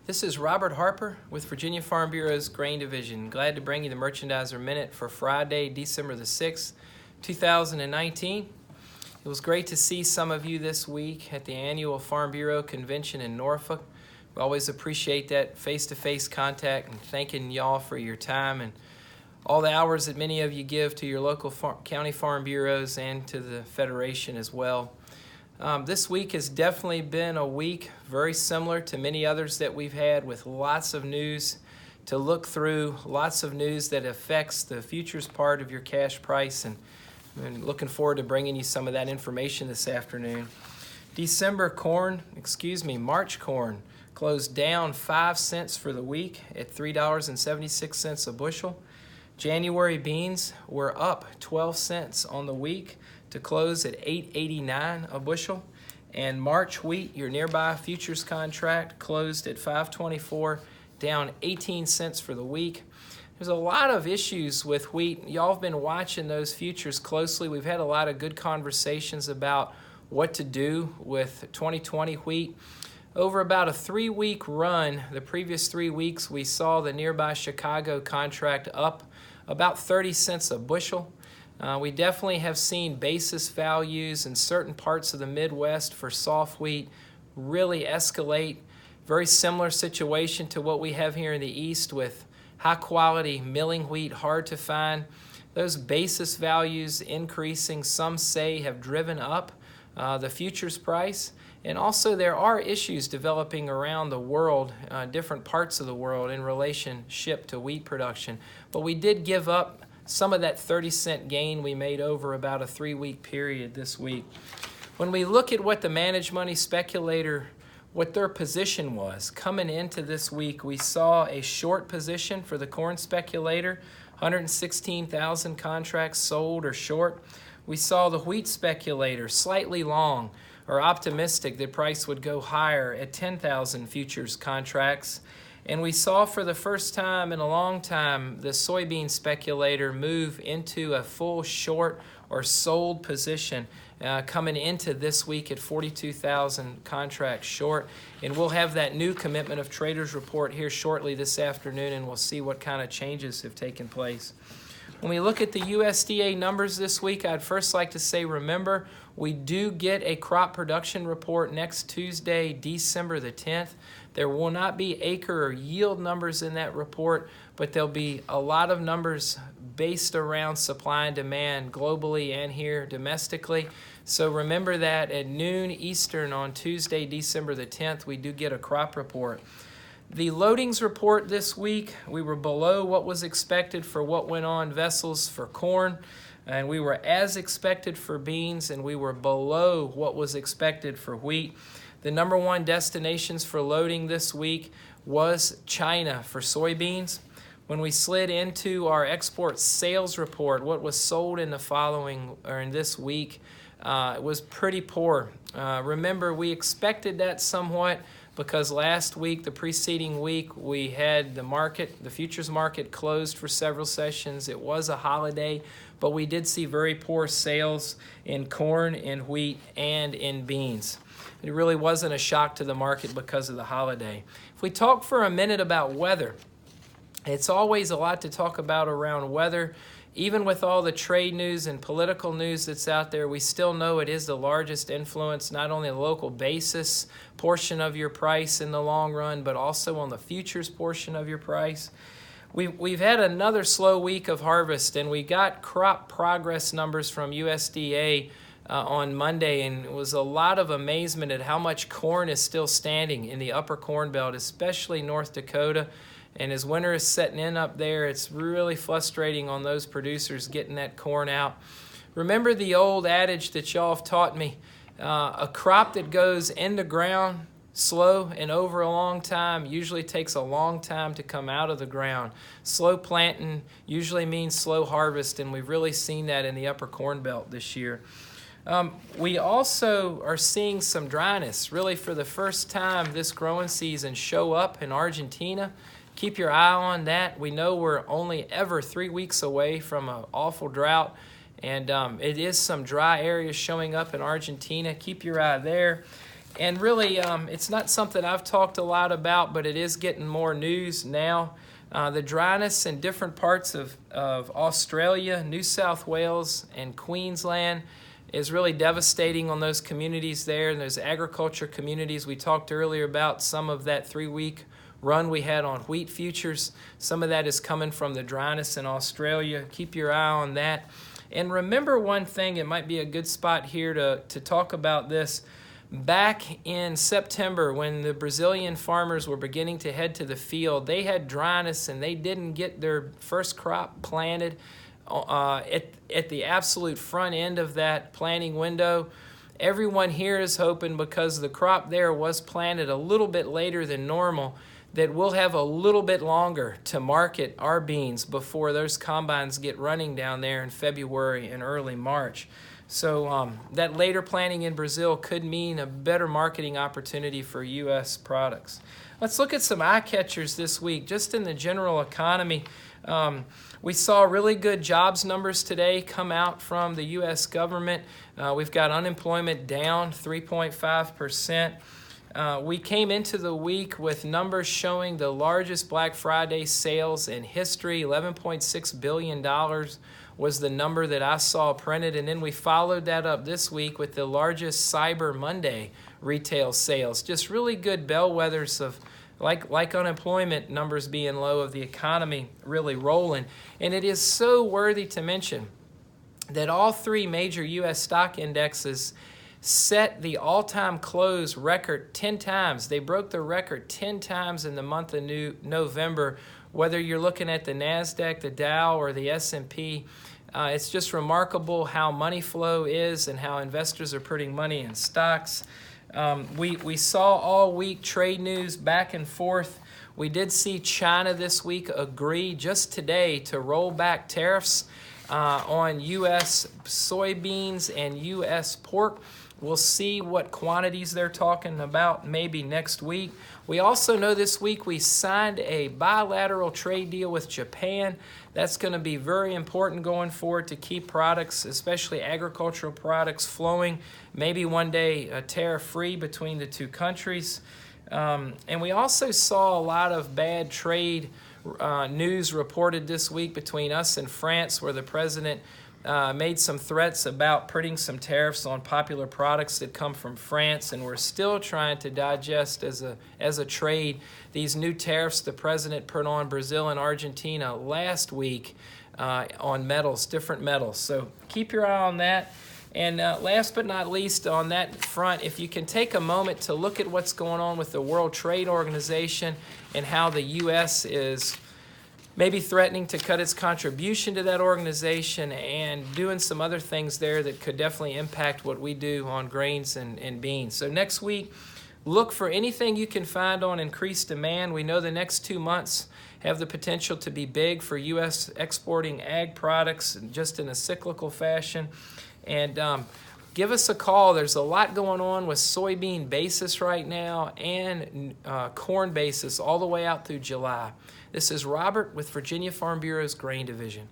This is Robert Harper with Virginia Farm Bureau's Grain Division. Glad to bring you the Merchandiser Minute for Friday, December the 6th, 2019. It was great to see some of you this week at the annual Farm Bureau Convention in Norfolk. We always appreciate that face-to-face contact, and thanking y'all for your time and all the hours that many of you give to your local county farm bureaus and to the Federation as well. This week has definitely been a week very similar to many others that we've had, with lots of news to look through, lots of news that affects the futures part of your cash price, and I'm looking forward to bringing you some of that information this afternoon. March corn closed down 5 cents for the week at $3.76 a bushel. January beans were up 12 cents on the week to close at $8.89 a bushel. And March wheat, your nearby futures contract, closed at $5.24, down 18 cents for the week. There's a lot of issues with wheat. Y'all have been watching those futures closely. We've had a lot of good conversations about what to do with 2020 wheat. Over about a 3-week run, the previous 3 weeks, we saw the nearby Chicago contract up about 30 cents a bushel. We definitely have seen basis values in certain parts of the Midwest for soft wheat really escalate. Very similar situation to what we have here in the East with high quality milling wheat, hard to find. Those basis values increasing, some say, have driven up the futures price. And also there are issues developing around the world, different parts of the world, in relationship to wheat production. But we did give up some of that 30-cent gain we made over about a 3-week period this week. When we look at what the managed money speculator, what their position was coming into this week, we saw a short position for the corn speculator, 116,000 contracts sold or short. We saw the wheat speculator slightly long or optimistic that price would go higher at 10,000 futures contracts. And we saw for the first time in a long time the soybean speculator move into a full short or sold position coming into this week at 42,000 contracts short. And we'll have that new commitment of traders report here shortly this afternoon, and we'll see what kind of changes have taken place. When we look at the USDA numbers this week, I'd first like to say, remember, we do get a crop production report next Tuesday, December the 10th. There will not be acre or yield numbers in that report, but there'll be a lot of numbers based around supply and demand globally and here domestically. So remember that at noon Eastern on Tuesday, December the 10th, we do get a crop report. The loadings report this week, we were below what was expected for what went on vessels for corn, and we were as expected for beans, and we were below what was expected for wheat. The number one destinations for loading this week was China for soybeans. When we slid into our export sales report, what was sold in the following or in this week, it was pretty poor. Remember, we expected that somewhat because last week, the preceding week, we had the futures market closed for several sessions. It was a holiday, but we did see very poor sales in corn, in wheat, and in beans. It really wasn't a shock to the market because of the holiday. If we talk for a minute about weather, it's always a lot to talk about around weather. Even with all the trade news and political news that's out there, we still know it is the largest influence, not only the local basis portion of your price in the long run, but also on the futures portion of your price. We've had another slow week of harvest, and we got crop progress numbers from USDA on Monday, and it was a lot of amazement at how much corn is still standing in the upper corn belt, especially North Dakota. And as winter is setting in up there, it's really frustrating on those producers getting that corn out. Remember the old adage that y'all have taught me, a crop that goes in the ground slow and over a long time usually takes a long time to come out of the ground. Slow planting usually means slow harvest, and we've really seen that in the upper corn belt this year. We also are seeing some dryness, really for the first time this growing season, show up in Argentina. Keep your eye on that. We know we're only ever 3 weeks away from an awful drought, and it is some dry areas showing up in Argentina. Keep your eye there. And really, it's not something I've talked a lot about, but it is getting more news now. The dryness in different parts of Australia, New South Wales, and Queensland is really devastating on those communities there, and those agriculture communities. We talked earlier about some of that 3-week run we had on wheat futures. Some of that is coming from the dryness in Australia. Keep your eye on that. And remember one thing, it might be a good spot here to talk about this. Back in September, when the Brazilian farmers were beginning to head to the field, they had dryness and they didn't get their first crop planted at the absolute front end of that planting window. Everyone here is hoping, because the crop there was planted a little bit later than normal, that we'll have a little bit longer to market our beans before those combines get running down there in February and early March. So that later planting in Brazil could mean a better marketing opportunity for U.S. products. Let's look at some eye catchers this week. Just in the general economy, we saw really good jobs numbers today come out from the U.S. government. We've got unemployment down 3.5%. We came into the week with numbers showing the largest Black Friday sales in history. $11.6 billion was the number that I saw printed. And then we followed that up this week with the largest Cyber Monday retail sales. Just really good bellwethers of like unemployment numbers being low, of the economy really rolling. And it is so worthy to mention that all 3 major U.S. stock indexes set the all-time close record 10 times. They broke the record 10 times in the month of November, whether you're looking at the NASDAQ, the Dow, or the S&P. It's just remarkable how money flow is and how investors are putting money in stocks. We saw all week trade news back and forth. We did see China this week agree just today to roll back tariffs on U.S. soybeans and U.S. pork. We'll see what quantities they're talking about maybe next week. We also know this week we signed a bilateral trade deal with Japan. That's going to be very important going forward to keep products, especially agricultural products, flowing. Maybe one day tariff-free between the 2 countries. And we also saw a lot of bad trade news reported this week between us and France, where the president made some threats about putting some tariffs on popular products that come from France, and we're still trying to digest as a trade these new tariffs the president put on Brazil and Argentina last week on metals, different metals. So keep your eye on that. And last but not least on that front, if you can take a moment to look at what's going on with the World Trade Organization and how the U.S. is maybe threatening to cut its contribution to that organization and doing some other things there that could definitely impact what we do on grains and beans. So next week, look for anything you can find on increased demand. We know the next 2 months have the potential to be big for U.S. exporting ag products just in a cyclical fashion. And give us a call. There's a lot going on with soybean basis right now and corn basis all the way out through July. This is Robert with Virginia Farm Bureau's Grain Division.